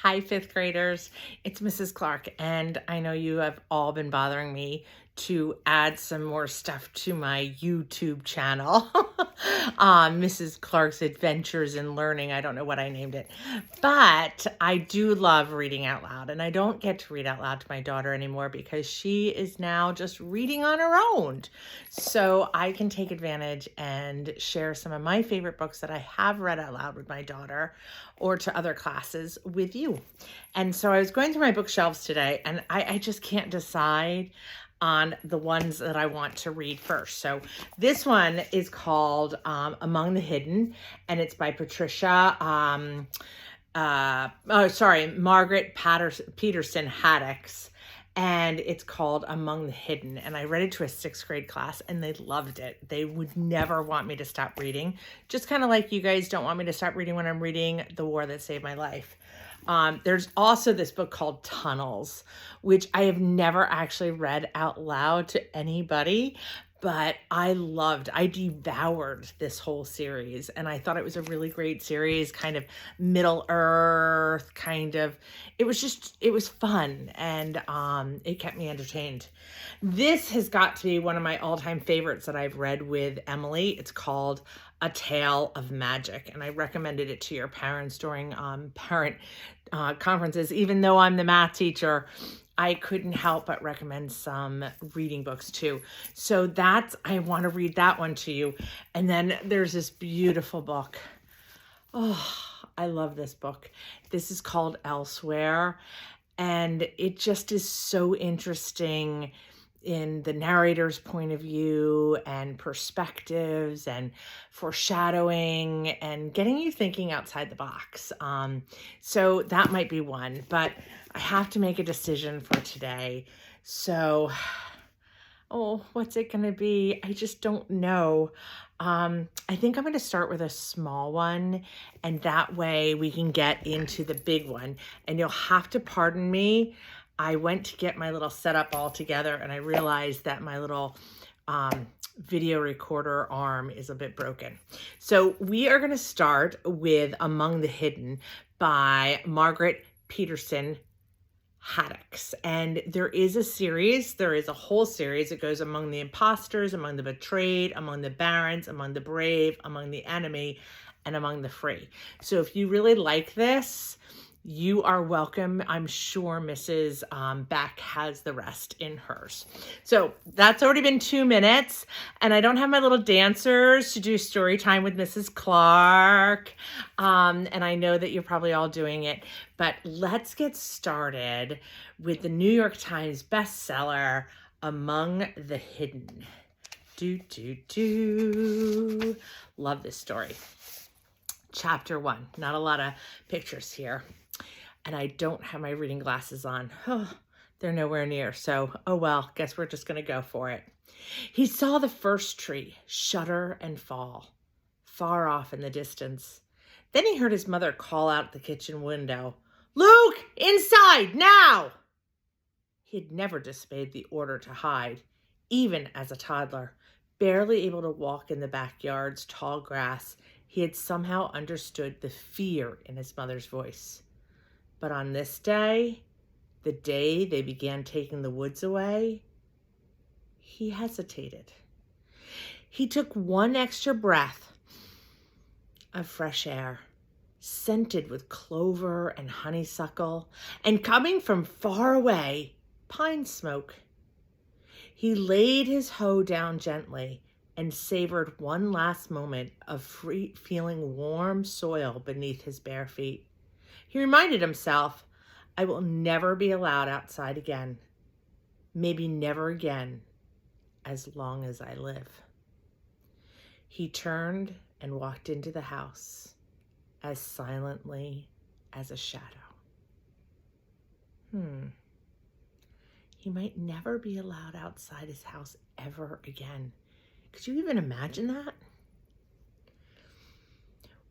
Hi, fifth graders. It's Mrs. Clark, and I know you have all been bothering me to add some more stuff to my YouTube channel. Mrs. Clark's Adventures in Learning. I don't know what I named it, but I do love reading out loud, and I don't get to read out loud to my daughter anymore because she is now just reading on her own. So I can take advantage and share some of my favorite books that I have read out loud with my daughter or to other classes with you. And so I was going through my bookshelves today, and I just can't decide on the ones that I want to read first. So this one is called Among the Hidden, and it's by Margaret Peterson Haddix. And it's called Among the Hidden. And I read it to a sixth grade class and they loved it. They would never want me to stop reading. Just kind of like you guys don't want me to stop reading when I'm reading The War That Saved My Life. There's also this book called Tunnels, which I have never actually read out loud to anybody, but I devoured this whole series, and I thought it was a really great series, kind of Middle Earth, it was fun, and it kept me entertained. This has got to be one of my all-time favorites that I've read with Emily. It's called A Tale of Magic, and I recommended it to your parents during parent conferences. Even though I'm the math teacher, I couldn't help but recommend some reading books too. So I want to read that one to you. And then there's this beautiful book. Oh, I love this book. This is called Elsewhere. And it just is so interesting in the narrator's point of view and perspectives and foreshadowing and getting you thinking outside the box. So that might be one, but I have to make a decision for today. So, what's it going to be? I just don't know. I think I'm going to start with a small one, and that way we can get into the big one. And you'll have to pardon me. I went to get my little setup all together, and I realized that my little video recorder arm is a bit broken. So we are going to start with Among the Hidden by Margaret Peterson Haddix. And there is a whole series. It goes among the imposters, among the betrayed, among the barons, among the brave, among the enemy, and among the free. So if you really like this, you are welcome. I'm sure Mrs. Beck has the rest in hers. So that's already been 2 minutes, and I don't have my little dancers to do story time with Mrs. Clark. And I know that you're probably all doing it, but let's get started with the New York Times bestseller, Among the Hidden. Love this story. Chapter 1. Not a lot of pictures here. And I don't have my reading glasses on. Oh, they're nowhere near. So, oh well, guess we're just going to go for it. He saw the first tree shudder and fall, far off in the distance. Then he heard his mother call out the kitchen window, "Luke, inside, now!" He had never disobeyed the order to hide, even as a toddler. Barely able to walk in the backyard's tall grass, he had somehow understood the fear in his mother's voice. But on this day, the day they began taking the woods away, he hesitated. He took one extra breath of fresh air, scented with clover and honeysuckle, and coming from far away, pine smoke. He laid his hoe down gently and savored one last moment of feeling warm soil beneath his bare feet. He reminded himself, I will never be allowed outside again. Maybe never again, as long as I live. He turned and walked into the house as silently as a shadow. He might never be allowed outside his house ever again. Could you even imagine that?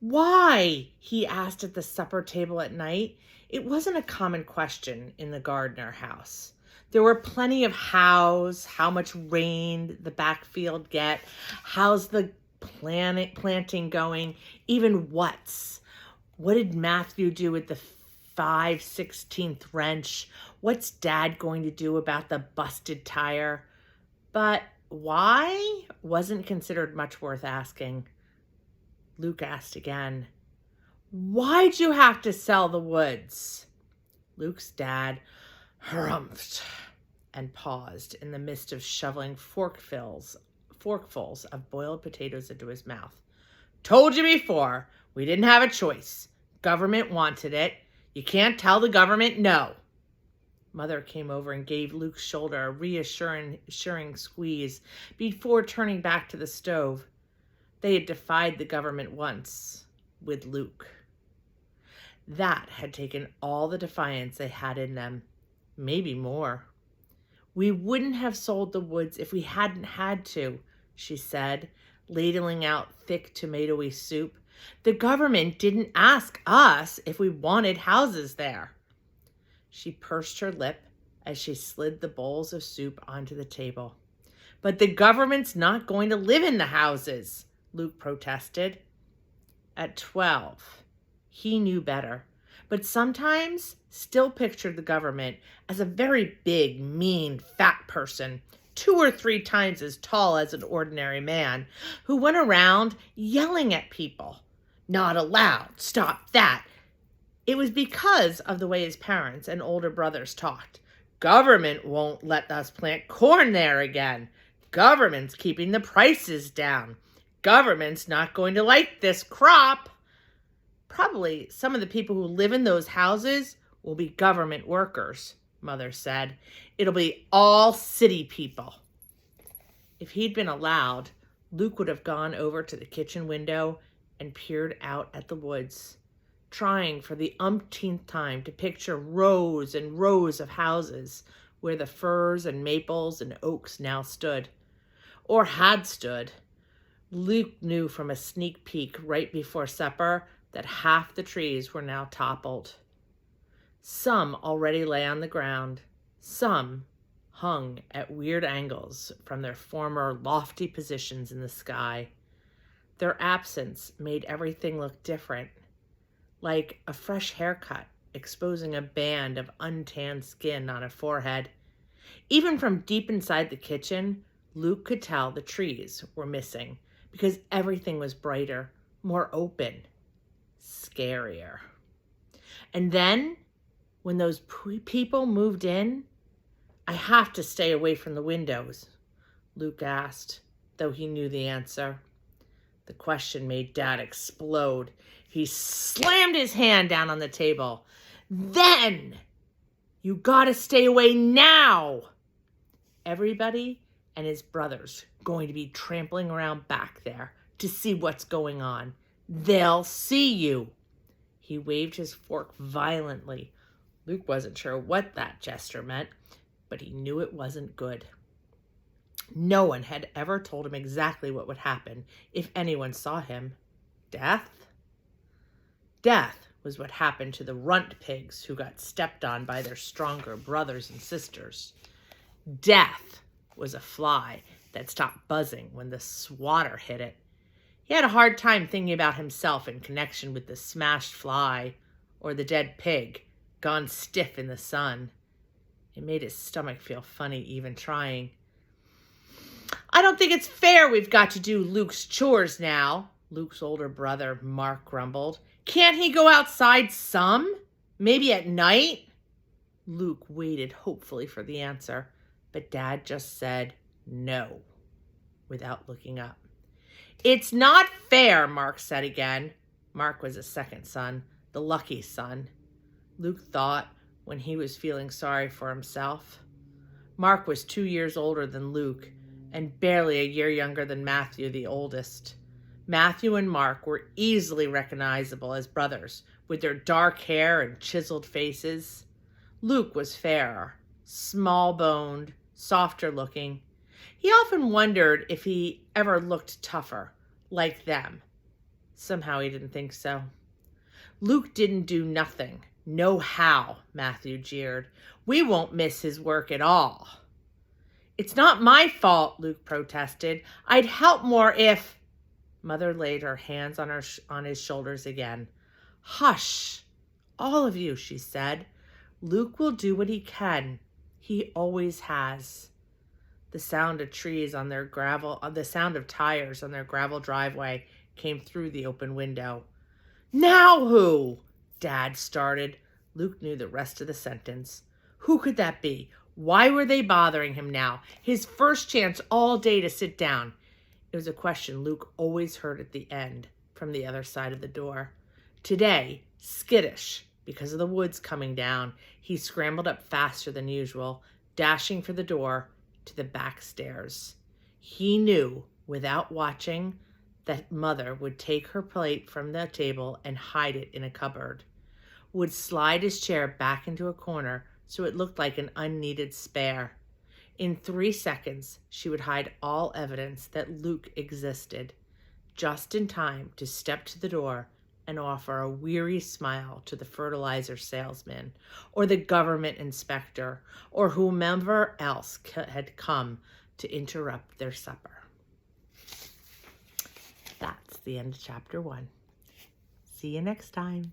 Why? He asked at the supper table at night. It wasn't a common question in the Gardner house. There were plenty of hows, how much rain the backfield get, how's the planting going, even what's. What did Matthew do with the 5/16 wrench? What's Dad going to do about the busted tire? But why wasn't considered much worth asking. Luke asked again, "Why'd you have to sell the woods?" Luke's dad harumphed and paused in the midst of shoveling forkfuls of boiled potatoes into his mouth. "Told you before, we didn't have a choice. Government wanted it. You can't tell the government no." Mother came over and gave Luke's shoulder a reassuring squeeze before turning back to the stove. They had defied the government once, with Luke. That had taken all the defiance they had in them, maybe more. "We wouldn't have sold the woods if we hadn't had to," she said, ladling out thick tomatoey soup. "The government didn't ask us if we wanted houses there." She pursed her lip as she slid the bowls of soup onto the table. "But the government's not going to live in the houses," Luke protested. At 12, he knew better, but sometimes still pictured the government as a very big, mean, fat person, 2 or 3 times as tall as an ordinary man, who went around yelling at people. "Not allowed, stop that." It was because of the way his parents and older brothers talked. "Government won't let us plant corn there again. Government's keeping the prices down. Government's not going to like this crop." "Probably some of the people who live in those houses will be government workers," Mother said. "It'll be all city people." If he'd been allowed, Luke would have gone over to the kitchen window and peered out at the woods, trying for the umpteenth time to picture rows and rows of houses where the firs and maples and oaks now stood, or had stood. Luke knew from a sneak peek right before supper that half the trees were now toppled. Some already lay on the ground. Some hung at weird angles from their former lofty positions in the sky. Their absence made everything look different, like a fresh haircut exposing a band of untanned skin on a forehead. Even from deep inside the kitchen, Luke could tell the trees were missing because everything was brighter, more open, scarier. And then, when those people moved in, "I have to stay away from the windows?" Luke asked, though he knew the answer. The question made Dad explode. He slammed his hand down on the table. "Then! You gotta stay away now!" Everybody and his brothers going to be trampling around back there to see what's going on. They'll see you. He waved his fork violently. Luke wasn't sure what that gesture meant, but he knew it wasn't good. No one had ever told him exactly what would happen if anyone saw him. Death? Death was what happened to the runt pigs who got stepped on by their stronger brothers and sisters. Death was a fly that stopped buzzing when the swatter hit it. He had a hard time thinking about himself in connection with the smashed fly or the dead pig gone stiff in the sun. It made his stomach feel funny even trying. "I don't think it's fair we've got to do Luke's chores now," Luke's older brother Mark grumbled. "Can't he go outside some? Maybe at night?" Luke waited hopefully for the answer, but Dad just said no without looking up. "It's not fair," Mark said again. Mark was a second son, the lucky son, Luke thought when he was feeling sorry for himself. Mark was 2 years older than Luke and barely a year younger than Matthew, the oldest. Matthew and Mark were easily recognizable as brothers, with their dark hair and chiseled faces. Luke was fairer, small-boned, softer looking. He often wondered if he ever looked tougher, like them. Somehow he didn't think so. "Luke didn't do nothing. No how," Matthew jeered. "We won't miss his work at all." "It's not my fault," Luke protested. "I'd help more if..." Mother laid her hands on his shoulders again. "Hush," All of you, she said. Luke will do what he can. He always has. The sound of the sound of tires on their gravel driveway came through the open window. Now who? Dad started. Luke knew the rest of the sentence. Who could that be? Why were they bothering him now? His first chance all day to sit down. It was a question Luke always heard at the end from the other side of the door. Today, skittish, because of the woods coming down, he scrambled up faster than usual, dashing for the door to the back stairs. He knew, without watching, that Mother would take her plate from the table and hide it in a cupboard, would slide his chair back into a corner so it looked like an unneeded spare. In 3 seconds, she would hide all evidence that Luke existed, just in time to step to the door and offer a weary smile to the fertilizer salesman or the government inspector or whomever else had come to interrupt their supper. That's the end of chapter 1. See you next time.